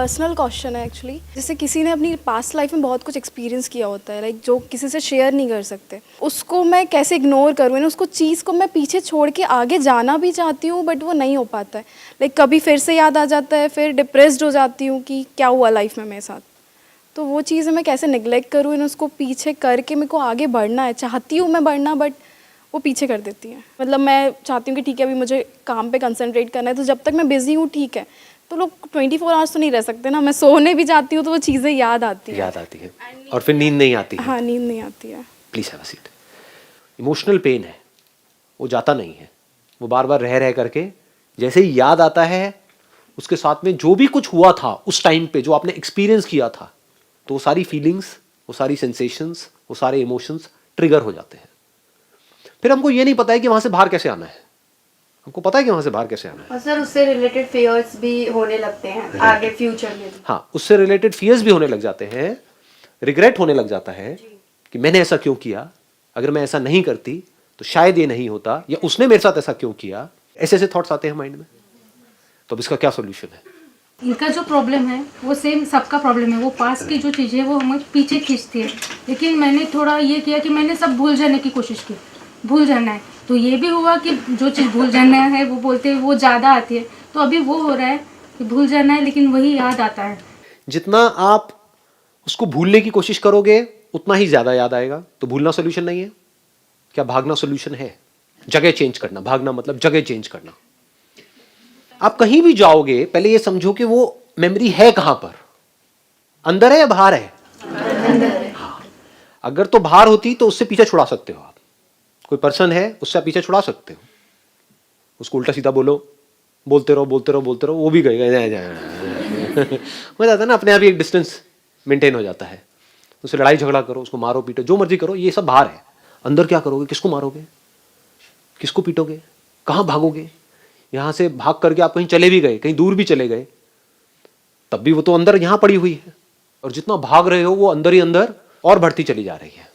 Personal question है actually. जैसे किसी ने अपनी पास्ट लाइफ में बहुत कुछ एक्सपीरियंस किया होता है, लाइक जो किसी से शेयर नहीं कर सकते, उसको मैं कैसे इग्नोर करूँ, यानी उसको चीज़ को मैं पीछे छोड़ के आगे जाना भी चाहती हूँ बट वो नहीं हो पाता है। लाइक कभी फिर से याद आ जाता है, फिर डिप्रेस्ड हो जाती हूँ कि क्या हुआ लाइफ में मेरे साथ। तो वो चीज़ें मैं कैसे निगलेक्ट करूँ, इन उसको पीछे करके मेरे को आगे बढ़ना है, चाहती हूँ मैं बढ़ना, बट वो पीछे कर देती है। मतलब मैं चाहती हूँ कि ठीक है अभी मुझे काम पे कंसंट्रेट करना है, तो जब तक मैं बिज़ी हूँ ठीक है। तो लोग 24 आवर्स तो नहीं रह सकते ना, मैं सोने भी जाती हूँ तो वो चीज़ें याद आती है और फिर नींद नहीं आती है। हाँ, नींद नहीं आती है। Please have a seat. Emotional pain है, वो जाता नहीं है, वो बार बार रह रह करके जैसे ही याद आता है, उसके साथ में जो भी कुछ हुआ था उस टाइम पे, जो आपने एक्सपीरियंस किया था, तो वो सारी फीलिंग्स, वो सारी सेंसेशंस, वो सारे इमोशंस ट्रिगर हो जाते हैं। फिर हमको ये नहीं पता है कि वहां से बाहर कैसे आना है। हमको पता है कि वहां से बाहर कैसे आना है। और सर उससे रिलेटेड फियर्स भी होने लगते हैं आगे फ्यूचर में भी। हाँ, उससे रिलेटेड फियर्स भी होने लग जाते हैं, रिग्रेट होने लग जाता है कि मैंने ऐसा क्यों किया, अगर मैं ऐसा नहीं करती तो शायद ये नहीं होता, या उसने मेरे साथ ऐसा क्यों किया। ऐसे ऐसे थॉट्स आते हैं माइंड में। तो अब इसका क्या सोल्यूशन है? इनका जो प्रॉब्लम है वो सेम सबका प्रॉब्लम है। वो पास की जो चीज़ें है वो हमें पीछे खींचती है, लेकिन मैंने थोड़ा ये किया कि मैंने सब भूल जाने की कोशिश की, भूल जाना है। तो ये भी हुआ कि जो चीज़ भूल जाना है वो बोलते हैं वो ज़्यादा आती है, तो अभी वो हो रहा है कि भूल जाना है लेकिन वही याद आता है। जितना आप उसको भूलने की कोशिश करोगे उतना ही ज्यादा याद आएगा। तो भूलना सोल्यूशन नहीं है। क्या भागना सोल्यूशन है? जगह चेंज करना। भागना मतलब जगह चेंज करना। आप कहीं भी जाओगे पहले ये समझो कि वो मेमोरी है कहां पर, अंदर है या बाहर है? हाँ। अगर तो बाहर होती तो उससे पीछे छुड़ा सकते हो आप। कोई पर्सन है उससे आप पीछे छुड़ा सकते हो, उसको उल्टा सीधा बोलो, बोलते रहो बोलते रहो बोलते रहो, वो भी गए हो जाता है ना, अपने आप ही एक डिस्टेंस मेंटेन हो जाता है। उससे लड़ाई झगड़ा करो, उसको मारो पीटो, जो मर्जी करो, ये सब बाहर है। अंदर क्या करोगे? किसको मारोगे, किसको पीटोगे, कहां भागोगे? यहां से भाग करके आप कहीं चले भी गए, कहीं दूर भी चले गए, तब भी वो तो अंदर यहां पड़ी हुई है। और जितना भाग रहे हो वो अंदर ही अंदर और बढ़ती चली जा रही है।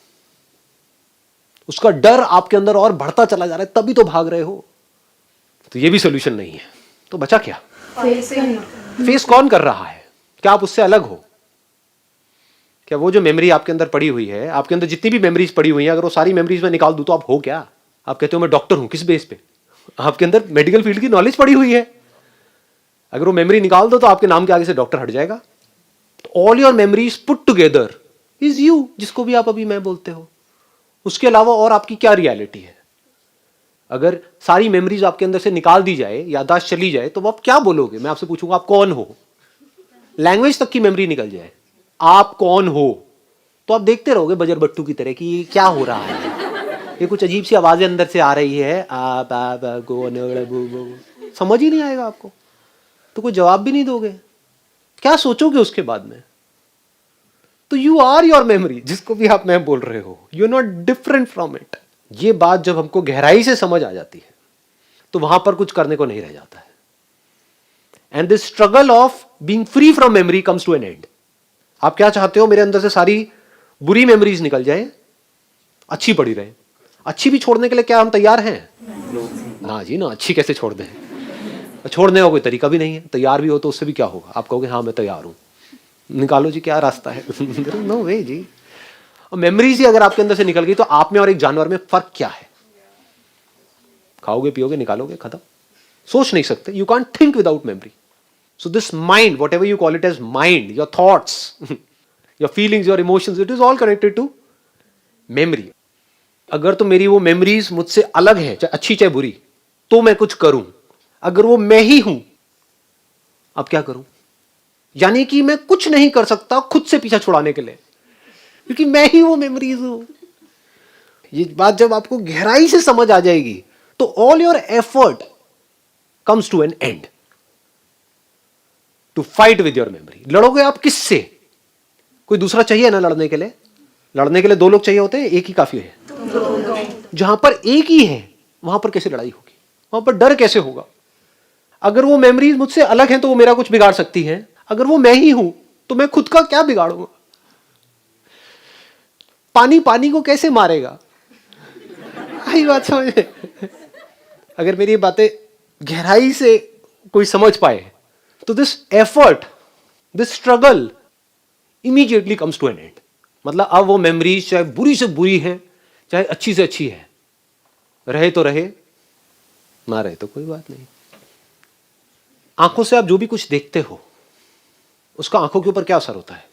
उसका डर आपके अंदर और बढ़ता चला जा रहा है, तभी तो भाग रहे हो। तो ये भी सोल्यूशन नहीं है। तो बचा क्या? फेस कौन कर रहा है? क्या आप उससे अलग हो? क्या वो जो मेमोरी आपके अंदर पड़ी हुई है, आपके अंदर जितनी भी मेमोरीज पड़ी हुई हैं, अगर वो सारी मेमोरीज में निकाल दूं तो आप हो क्या? आप कहते हो मैं डॉक्टर हूं, किस बेस पे? आपके अंदर मेडिकल फील्ड की नॉलेज पड़ी हुई है। अगर वो मेमोरी निकाल दो तो आपके नाम के आगे से डॉक्टर हट जाएगा। All your memories put together is you, जिसको भी आप अभी मैं बोलते हो। उसके अलावा और आपकी क्या रियलिटी है? अगर सारी मेमोरीज आपके अंदर से निकाल दी जाए, याददाश्त चली जाए, तो आप क्या बोलोगे? मैं आपसे पूछूंगा आप कौन हो? लैंग्वेज तक की मेमोरी निकल जाए, आप कौन हो? तो आप देखते रहोगे बजर बट्टू की तरह कि ये क्या हो रहा है, ये कुछ अजीब सी आवाजें अंदर से आ रही है, समझ ही नहीं आएगा आपको, तो कोई जवाब भी नहीं दोगे। क्या सोचोगे उसके बाद में? तो यू आर योर मेमोरी, जिसको भी आप मैं बोल रहे हो, you are not different from it. ये बात जब हमको गहराई से समझ आ जाती है तो वहां पर कुछ करने को नहीं रह जाता है। And this struggle of being free from memory comes to an end. आप क्या चाहते हो? मेरे अंदर से सारी बुरी मेमोरीज निकल जाए, अच्छी पड़ी रहे। अच्छी भी छोड़ने के लिए क्या हम तैयार हैं? ना जी ना, अच्छी कैसे छोड़ दें? छोड़ने का कोई तरीका भी नहीं है। तैयार भी हो तो उससे भी क्या होगा? आप कहोगे हाँ मैं तैयार हूं, निकालो जी क्या रास्ता है? नो वे जी। और मेमोरीज ही अगर आपके अंदर से निकल गई तो आप में और एक जानवर में फर्क क्या है? खाओगे पियोगे निकालोगे, खत्म। सोच नहीं सकते। You can't think without memory. So this mind, whatever you call it as mind, your thoughts, your feelings, your emotions, it is all connected to memory. अगर तो मेरी वो मेमोरीज मुझसे अलग है, चाहे अच्छी चाहे बुरी, तो मैं कुछ करूं। अगर वो मैं ही हूं, अब क्या करूं? यानी कि मैं कुछ नहीं कर सकता खुद से पीछा छुड़ाने के लिए, क्योंकि मैं ही वो मेमोरीज हूं। ये बात जब आपको गहराई से समझ आ जाएगी तो all your effort comes to an end to fight with your memory. लड़ोगे आप किससे? कोई दूसरा चाहिए ना लड़ने के लिए? लड़ने के लिए दो लोग चाहिए होते हैं, एक ही काफी है। जहां पर एक ही है वहां पर कैसे लड़ाई होगी? वहां पर डर कैसे होगा? अगर वो मेमोरीज मुझसे अलग हैं तो वो मेरा कुछ बिगाड़ सकती हैं। अगर वो मैं ही हूं तो मैं खुद का क्या बिगाड़ूंगा? पानी पानी को कैसे मारेगा? आई बात समझ में? अगर मेरी बातें गहराई से कोई समझ पाए तो this effort this struggle immediately comes to an end. मतलब अब वो मेमोरीज चाहे बुरी से बुरी है, चाहे अच्छी से अच्छी है, रहे तो रहे, ना रहे तो कोई बात नहीं। आंखों से आप जो भी कुछ देखते हो उसका आंखों के ऊपर क्या असर होता है?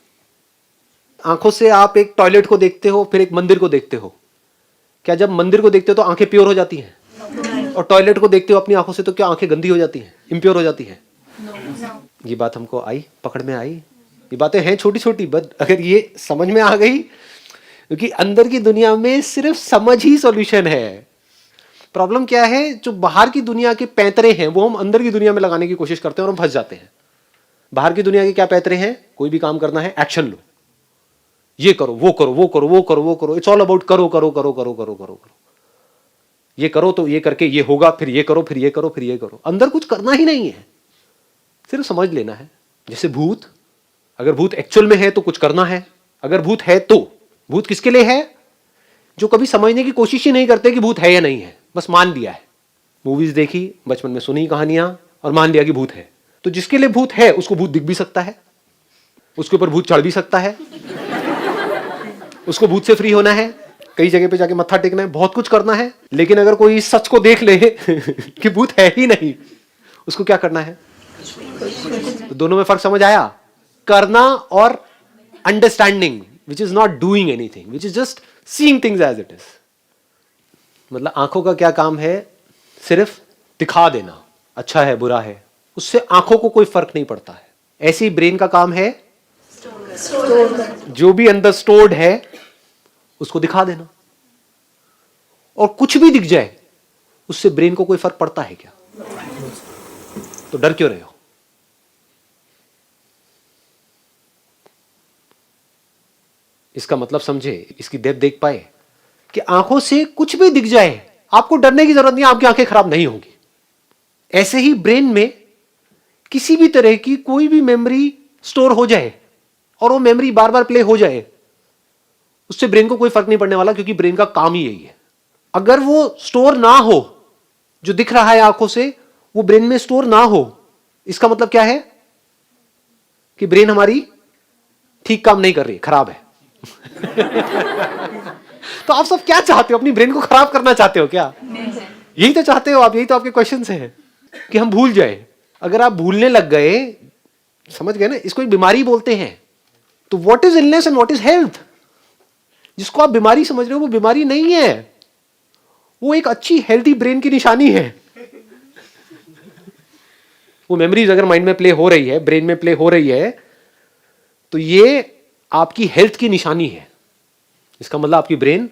आंखों से आप एक टॉयलेट को देखते हो, फिर एक मंदिर को देखते हो, क्या जब मंदिर को देखते हो तो आंखें प्योर हो जाती हैं? और टॉयलेट को देखते हो अपनी आंखों से तो क्या आंखें गंदी हो जाती हैं, इम्प्योर हो जाती हैं? ये बात हमको आई, पकड़ में आई। ये बातें हैं छोटी छोटी, बट अगर ये समझ में आ गई, क्योंकि अंदर की दुनिया में सिर्फ समझ ही सॉल्यूशन है। प्रॉब्लम क्या है, जो बाहर की दुनिया के पैंतरे हैं वो हम अंदर की दुनिया में लगाने की कोशिश करते हैं और हम फंस जाते हैं। बाहर की दुनिया के क्या पैंतरे हैं? कोई भी काम करना है, एक्शन लो, ये करो, वो करो, वो करो, वो करो, वो करो, इट्स ऑल अबाउट करो करो करो करो करो करो करो। ये करो तो ये करके ये होगा, फिर ये करो, फिर ये करो, फिर ये करो। अंदर कुछ करना ही नहीं है, सिर्फ समझ लेना है। जैसे भूत, अगर भूत एक्चुअल में है तो कुछ करना है। अगर भूत है तो भूत किसके लिए है? जो कभी समझने की कोशिश ही नहीं करते कि भूत है या नहीं है, बस मान लिया है। मूवीज देखी, बचपन में सुनी कहानियां और मान लिया कि भूत है। तो जिसके लिए भूत है उसको भूत दिख भी सकता है, उसके ऊपर भूत चढ़ भी सकता है, उसको भूत से फ्री होना है, कई जगह पे जाके मत्था टेकना है, बहुत कुछ करना है। लेकिन अगर कोई इस सच को देख ले कि भूत है ही नहीं, उसको क्या करना है? तो दोनों में फर्क समझ आया? करना और understanding, which is not doing anything, which is just seeing things as it is. मतलब आंखों का क्या काम है? सिर्फ दिखा देना, अच्छा है बुरा है, उससे आंखों को कोई फर्क नहीं पड़ता है। ऐसी ब्रेन का काम है जो भी अंदर स्टोर्ड है उसको दिखा देना। और कुछ भी दिख जाए उससे ब्रेन को कोई फर्क पड़ता है क्या? तो डर क्यों रहे हो? इसका मतलब समझे, इसकी डेप्थ देख पाए कि आंखों से कुछ भी दिख जाए आपको डरने की जरूरत नहीं, आपकी आंखें खराब नहीं होंगी। ऐसे ही ब्रेन में किसी भी तरह की कोई भी मेमोरी स्टोर हो जाए और वो मेमोरी बार बार प्ले हो जाए, उससे ब्रेन को कोई फर्क नहीं पड़ने वाला, क्योंकि ब्रेन का काम ही यही है। अगर वो स्टोर ना हो, जो दिख रहा है आंखों से वो ब्रेन में स्टोर ना हो, इसका मतलब क्या है? कि ब्रेन हमारी ठीक काम नहीं कर रही, खराब है। तो आप सब क्या चाहते हो? अपनी ब्रेन को खराब करना चाहते हो क्या? यही तो चाहते हो आप, यही तो आपके क्वेश्चंस हैं कि हम भूल जाए। अगर आप भूलने लग गए, समझ गए ना, इसको एक बीमारी बोलते हैं। तो what is illness and what is health? जिसको आप बीमारी समझ रहे हो वो बीमारी नहीं है, वो एक अच्छी हेल्थी ब्रेन की निशानी है। वो मेमोरीज अगर माइंड में प्ले हो रही है, ब्रेन में प्ले हो रही है, तो ये आपकी हेल्थ की निशानी है। इसका मतलब आपकी ब्रेन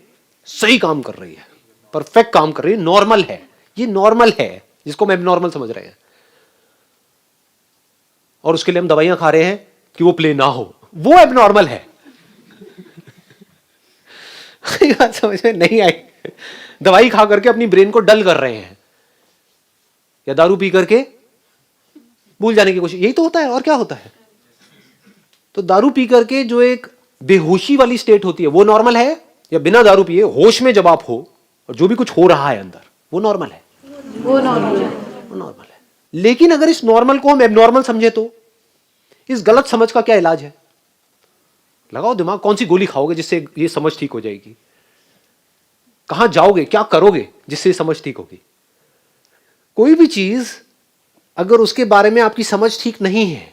सही काम कर रही है, परफेक्ट काम कर रही है, नॉर्मल है। ये नॉर्मल है, जिसको हम एबनॉर्मल समझ रहे हैं, और उसके लिए हम दवाइयां खा रहे हैं कि वो प्ले ना हो, वो एबनॉर्मल है। बात समझ में नहीं आई? दवाई खा करके अपनी ब्रेन को डल कर रहे हैं, या दारू पी करके भूल जाने की कोशिश, यही तो होता है। और क्या होता है? तो दारू पी करके जो एक बेहोशी वाली स्टेट होती है वो नॉर्मल है, या बिना दारू पिए होश में जब आप हो और जो भी कुछ हो रहा है अंदर, वो नॉर्मल है? वो नॉर्मल है। वो नॉर्मल है। लेकिन अगर इस नॉर्मल को हम एबनॉर्मल समझे तो इस गलत समझ का क्या इलाज है? लगाओ दिमाग, कौन सी गोली खाओगे जिससे ये समझ ठीक हो जाएगी? कहां जाओगे, क्या करोगे जिससे ये समझ ठीक होगी? कोई भी चीज अगर उसके बारे में आपकी समझ ठीक नहीं है,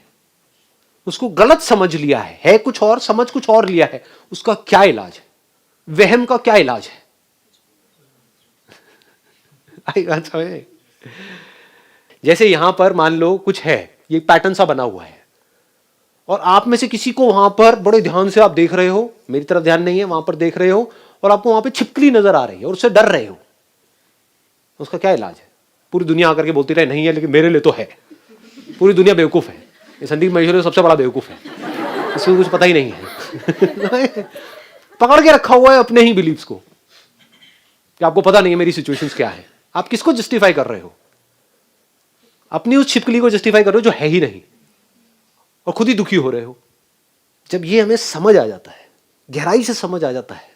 उसको गलत समझ लिया है कुछ और, समझ कुछ और लिया है, उसका क्या इलाज है? वहम का क्या इलाज है? आई बात समझ? जैसे यहां पर मान लो कुछ है, ये पैटर्न सा बना हुआ है, और आप में से किसी को वहां पर बड़े ध्यान से आप देख रहे हो, मेरी तरफ ध्यान नहीं है, वहां पर देख रहे हो, और आपको वहां पे छिपकली नजर आ रही है और उससे डर रहे हो, उसका क्या इलाज है? पूरी दुनिया आकर के बोलती रहे नहीं है, लेकिन मेरे लिए तो है। पूरी दुनिया बेवकूफ है, ये संदीप महेश्वरी सबसे बड़ा बेवकूफ है, इसको कुछ पता ही नहीं है। पकड़ के रखा हुआ है अपने ही बिलीव्स को, कि आपको पता नहीं है मेरी सिचुएशंस क्या है। आप किसको जस्टिफाई कर रहे हो? अपनी उस छिपकली को जस्टिफाई कर रहे हो जो है ही नहीं, और खुद ही दुखी हो रहे हो। जब ये हमें समझ आ जाता है, गहराई से समझ आ जाता है,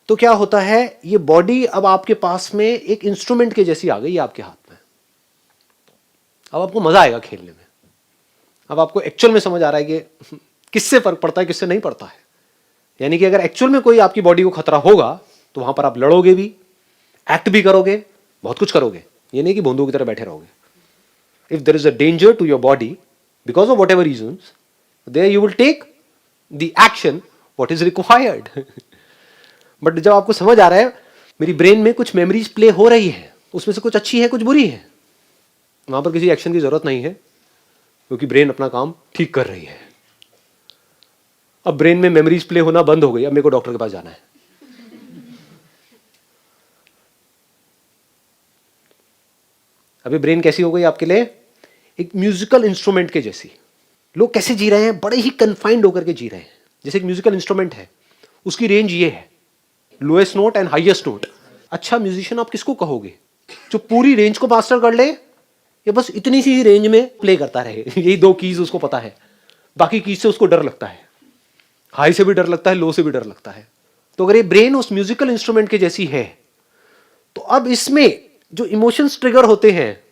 तो क्या होता है, ये बॉडी अब आपके पास में एक इंस्ट्रूमेंट के जैसी आ गई है आपके हाथ में। अब आपको मजा आएगा खेलने में। अब आपको एक्चुअल में समझ आ रहा है कि किससे फर्क पड़ता है, किससे नहीं पड़ता है। यानी कि अगर एक्चुअल में कोई आपकी बॉडी को खतरा होगा तो वहां पर आप लड़ोगे भी, एक्ट भी करोगे, बहुत कुछ करोगे। ये नहीं कि बूंदों की तरह बैठे रहोगे। If there is a danger to your body because of whatever reasons, there you will take the action what is required. But जब आपको समझ आ रहा है मेरी ब्रेन में कुछ मेमोरीज प्ले हो रही है, उसमें से कुछ अच्छी है कुछ बुरी है, वहां पर किसी एक्शन की जरूरत नहीं है, क्योंकि ब्रेन अपना काम ठीक कर रही है। अब ब्रेन में मेमोरीज प्ले होना बंद हो गई, अब मेरे को डॉक्टर के पास जाना है। अभी ब्रेन कैसी हो गई आपके लिए? एक म्यूजिकल इंस्ट्रूमेंट के जैसी। लोग कैसे जी रहे हैं? बड़े ही कन्फाइंड होकर के जी रहे हैं। जैसे एक म्यूजिकल इंस्ट्रूमेंट है, उसकी रेंज ये है, lowest note and highest note. अच्छा म्यूजिशियन आप किसको कहोगे? जो पूरी रेंज को मास्टर कर ले या बस इतनी सी रेंज में प्ले करता रहे? यही दो कीज उसको पता है, बाकी कीज से उसको डर लगता है। हाई से भी डर लगता है, लो से भी डर लगता है। तो अगर ये ब्रेन उस म्यूजिकल इंस्ट्रूमेंट के जैसी है, तो अब इसमें जो इमोशंस ट्रिगर होते हैं,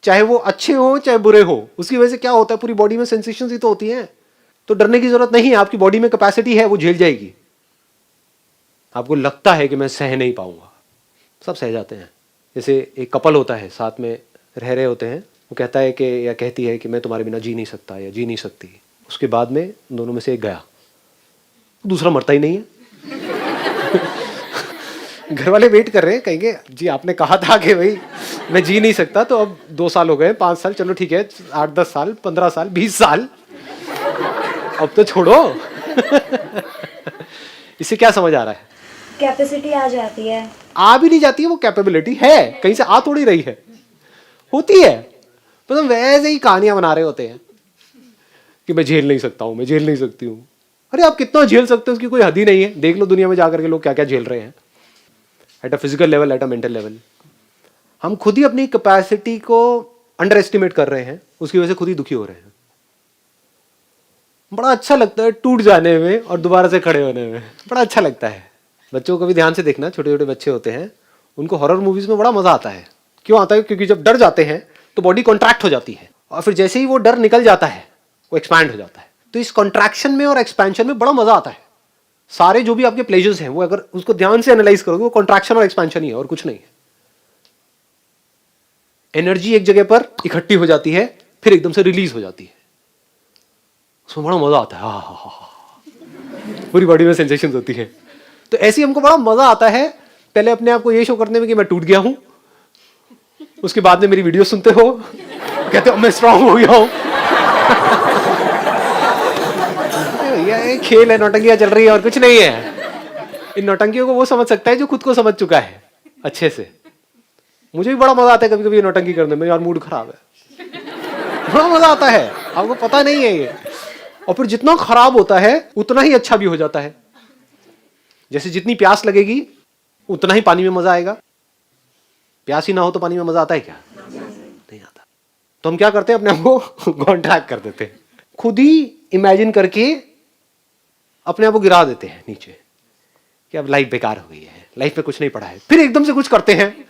चाहे वो अच्छे हो चाहे बुरे हो, उसकी वजह से क्या होता है, पूरी बॉडी में सेंसेशंस ही तो होती हैं। तो डरने की जरूरत नहीं है, आपकी बॉडी में कैपेसिटी है, वो झेल जाएगी। आपको लगता है कि मैं सह नहीं पाऊंगा, सब सह जाते हैं। जैसे एक कपल होता है, साथ में रह रहे होते हैं, वो कहता है कि या कहती है कि मैं तुम्हारे बिना जी नहीं सकता या जी नहीं सकती। उसके बाद में दोनों में से एक गया, दूसरा मरता ही नहीं है। घर वाले वेट कर रहे हैं, कहेंगे जी आपने कहा था कि भाई मैं जी नहीं सकता, तो अब 2 साल हो गए, 5 साल, चलो ठीक है, 8-10 साल, 15 साल, 20 साल, अब तो छोड़ो। इससे क्या समझ आ रहा है? कैपेसिटी आ जाती है। आ भी नहीं जाती है, वो कैपेबिलिटी है, कहीं से आ थोड़ी रही है, होती है। मतलब वैसे ही कहानियां बना रहे होते हैं कि मैं झेल नहीं सकता हूं, मैं झेल नहीं सकती हूं। अरे आप कितना झेल सकते हो उसकी कोई हद ही नहीं है। देख लो दुनिया में जाकर के लोग क्या क्या झेल रहे हैं, at a physical level, at a mental level. हम खुद ही अपनी कैपेसिटी को अंडर एस्टिमेट कर रहे हैं, उसकी वजह से खुद ही दुखी हो रहे हैं। बड़ा अच्छा लगता है टूट जाने में और दोबारा से खड़े होने में, बड़ा अच्छा लगता है। बच्चों को भी ध्यान से देखना, छोटे छोटे बच्चे होते हैं, उनको हॉरर मूवीज में बड़ा मजा आता है। क्यों आता है? क्योंकि जब डर जाते हैं तो बॉडी कॉन्ट्रैक्ट हो जाती है, और फिर जैसे ही वो डर निकल जाता है वो एक्सपैंड हो जाता है। तो इस कॉन्ट्रैक्शन में और एक्सपेंशन में बड़ा मजा आता है। सारे जो भी आपके प्लेजर्स हैं, वो अगर उसको ध्यान से एनालाइज करोगे, वो कॉन्ट्रैक्शन और एक्सपेंशन ही है और कुछ नहीं है। एनर्जी एक जगह पर इकट्ठी हो जाती है, फिर एकदम से रिलीज हो जाती है, उसमें बड़ा मजा आता है। पूरी बॉडी में सेंसेशंस होती है। तो ऐसे हमको बड़ा मजा आता है, पहले अपने आप को ये शो करने में कि मैं टूट गया हूं, उसके बाद में मेरी वीडियो सुनते हो, कहते हो मैं स्ट्रांग हो गया हूं। ये खेल है, नौटंकियां चल रही है और कुछ नहीं है। इन नौटंकियों को वो समझ सकता है जो खुद को समझ चुका है अच्छे से। मुझे भी बड़ा मजा आता है कभी कभी ये नौटंकी करने में, यार मूड खराब है, बड़ा मजा आता है, आपको पता नहीं है ये। और फिर जितना खराब होता है उतना ही अच्छा भी हो जाता है। जैसे जितनी प्यास लगेगी उतना ही पानी में मजा आएगा। प्यास ही ना हो तो पानी में मजा आता है क्या? नहीं आता। तो हम क्या करते हैं, अपने आप को कॉन्ट्रैक्ट कर देते हैं, खुद ही इमेजिन करके अपने आप को गिरा देते हैं नीचे कि अब लाइफ बेकार हो गई है, लाइफ में कुछ नहीं पड़ा है। फिर एकदम से कुछ करते हैं,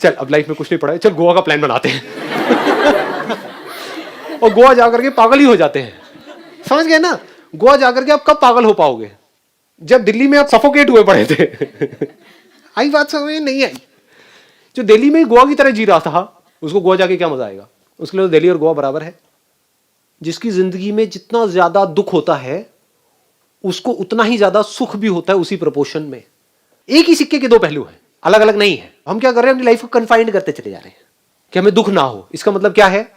चल अब लाइफ में कुछ नहीं पड़ा है, चल गोवा का प्लान बनाते हैं। और गोवा जाकर के पागल ही हो जाते हैं। समझ गए ना? गोवा जाकर के आप कब पागल हो पाओगे? जब दिल्ली में आप सफोकेट हुए पड़े थे। आई बात समझ नहीं आई? जो दिल्ली में गोवा की तरह जी रहा था, उसको गोवा जाके क्या मजा आएगा? उसके लिए तो दिल्ली और गोवा बराबर है। जिसकी जिंदगी में जितना ज्यादा दुख होता है उसको उतना ही ज्यादा सुख भी होता है, उसी प्रोपोर्शन में। एक ही सिक्के के दो पहलू हैं, अलग अलग नहीं है। हम क्या कर रहे हैं, अपनी लाइफ को कन्फाइंड करते चले जा रहे हैं कि हमें दुख ना हो। इसका मतलब क्या है?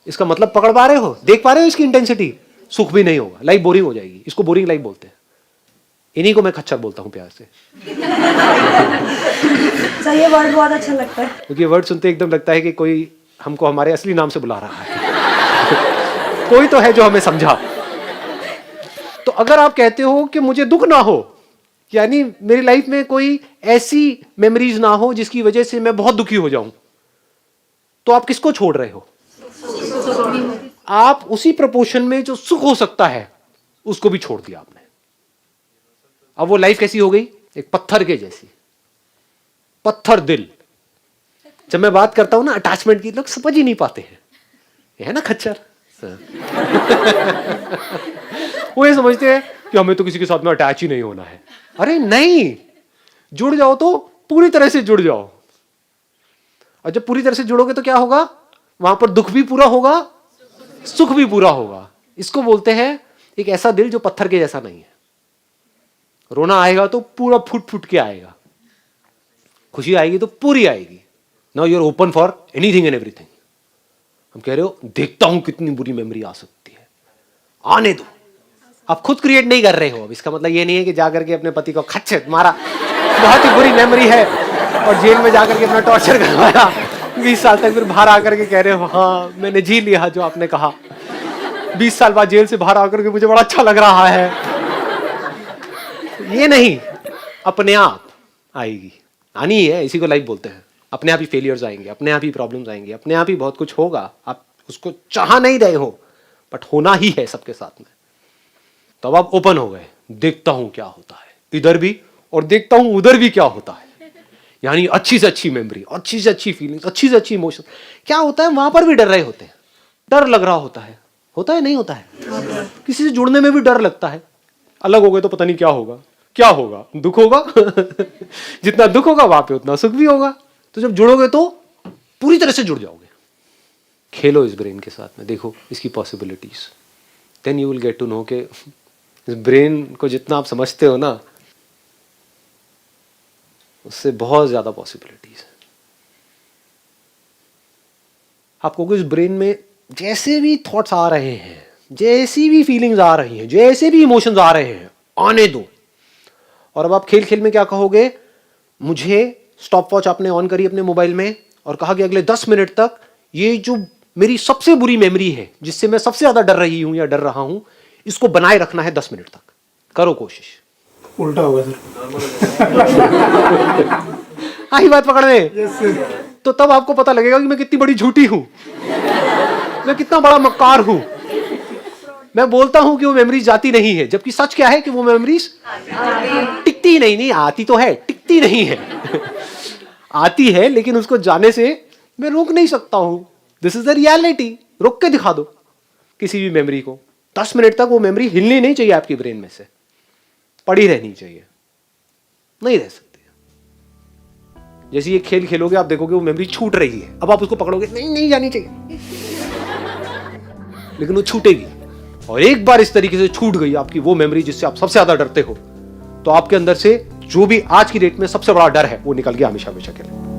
इसका मतलब पकड़ पा रहे हो, देख पा रहे हो इसकी इंटेंसिटी? सुख भी नहीं होगा, लाइफ बोरिंग हो जाएगी। इसको बोरिंग लाइफ बोलते हैं। इन्हीं को मैं खच्चर बोलता हूं प्यार से। सर ये वर्ड बहुत अच्छा लगता है, क्योंकि ये वर्ड सुनते एकदम लगता है कि कोई हमको हमारे असली नाम से बुला रहा है। कोई तो है जो हमें समझा। तो अगर आप कहते हो कि मुझे दुख ना हो, यानी मेरी लाइफ में कोई ऐसी मेमोरीज ना हो जिसकी वजह से मैं बहुत दुखी हो जाऊं, तो आप किसको छोड़ रहे हो? आप उसी प्रोपोर्शन में जो सुख हो सकता है उसको भी छोड़ दिया आपने। अब वो लाइफ कैसी हो गई? एक पत्थर के जैसी, पत्थर दिल। जब मैं बात करता हूं ना अटैचमेंट की, लोग समझ ही नहीं पाते हैं। ये है ना खच्चर। वो ये समझते हैं कि हमें तो किसी के साथ में अटैच ही नहीं होना है। अरे नहीं, जुड़ जाओ तो पूरी तरह से जुड़ जाओ, और जब पूरी तरह से जुड़ोगे तो क्या होगा, वहां पर दुख भी पूरा होगा, सुख भी पूरा होगा। इसको बोलते हैं एक ऐसा दिल जो पत्थर के जैसा नहीं है। रोना आएगा तो पूरा फुट फुट के आएगा, खुशी आएगी तो पूरी आएगी। Now you are open for anything and everything. हम कह रहे हो देखता हूं कितनी बुरी मेमोरी आ सकती है, आने दो। आप खुद क्रिएट नहीं कर रहे हो। अब इसका मतलब ये नहीं है कि जाकर के अपने पति को खच्चे मारा, बहुत ही बुरी मेमोरी है, और जेल में जाकर के अपना टॉर्चर करवाया 20 साल तक, फिर बाहर आकर के कह रहे हो हाँ मैंने जी लिया जो आपने कहा। 20 साल बाद जेल से बाहर आकर के मुझे बड़ा अच्छा लग रहा है। ये नहीं, अपने आप आएगी, आनी है, इसी को लाइफ बोलते हैं। अपने आप ही फेलियर्स आएंगे, अपने आप ही प्रॉब्लम्स आएंगे, अपने आप ही बहुत कुछ होगा। आप उसको चाह नहीं रहे हो, बट होना ही है सबके साथ में। तो अब आप ओपन हो गए, देखता हूं क्या होता है इधर भी, और देखता हूं उधर भी क्या होता है। यानी अच्छी से अच्छी मेमोरी, अच्छी से अच्छी फीलिंग्स, अच्छी से अच्छी इमोशन। क्या होता है, वहां पर भी डर रहे होते हैं, डर लग रहा होता है नहीं होता है। किसी से जुड़ने में भी डर लगता है, अलग हो गए तो पता नहीं क्या होगा, क्या होगा, दुख होगा जितना दुख होगा वहां पे उतना सुख भी होगा। तो जब जुड़ोगे तो पूरी तरह से जुड़ जाओगे। खेलो इस ब्रेन के साथ में, देखो इसकी possibilities, then you will get to know के इस ब्रेन को जितना आप समझते हो ना, उससे बहुत ज्यादा पॉसिबिलिटीज है। आपको इस ब्रेन में जैसे भी थॉट्स आ रहे हैं, जैसी भी फीलिंग्स आ रही हैं, जैसे भी इमोशंस आ रहे हैं, आने दो। और अब आप खेल खेल में क्या कहोगे, मुझे स्टॉप वॉच आपने ऑन करी अपने मोबाइल में और कहा कि अगले 10 मिनट तक ये जो मेरी सबसे बुरी मेमोरी है, जिससे मैं सबसे ज्यादा डर रही हूं या डर रहा हूं, इसको बनाए रखना है 10 मिनट तक। करो कोशिश। उल्टा होगा सर। आई बात पकड़ में। तो तब आपको पता लगेगा कि मैं कितनी बड़ी झूठी हूं, मैं कितना बड़ा मक्कार हूं। मैं बोलता हूं कि वो मेमोरीज जाती नहीं है, जबकि सच क्या है कि वो मेमोरीज टिकती नहीं आती तो है, टिकती नहीं है आती है, लेकिन उसको जाने से मैं रोक नहीं सकता हूं। This is the reality. रोक के दिखा दो किसी भी मेमोरी को। 10 मिनट तक वो मेमोरी हिलनी नहीं चाहिए आपकी ब्रेन में से, पड़ी रहनी चाहिए, नहीं रह सकती। जैसे ये खेल खेलोगे आप देखोगे वो मेमोरी छूट रही है, अब आप उसको पकड़ोगे, नहीं जानी चाहिए, लेकिन वो छूटेगी। और एक बार इस तरीके से छूट गई आपकी वो मेमोरी जिससे आप सबसे ज्यादा डरते हो, तो आपके अंदर से जो भी आज की डेट में सबसे बड़ा डर है वो निकल गया हमेशा हमेशा के लिए।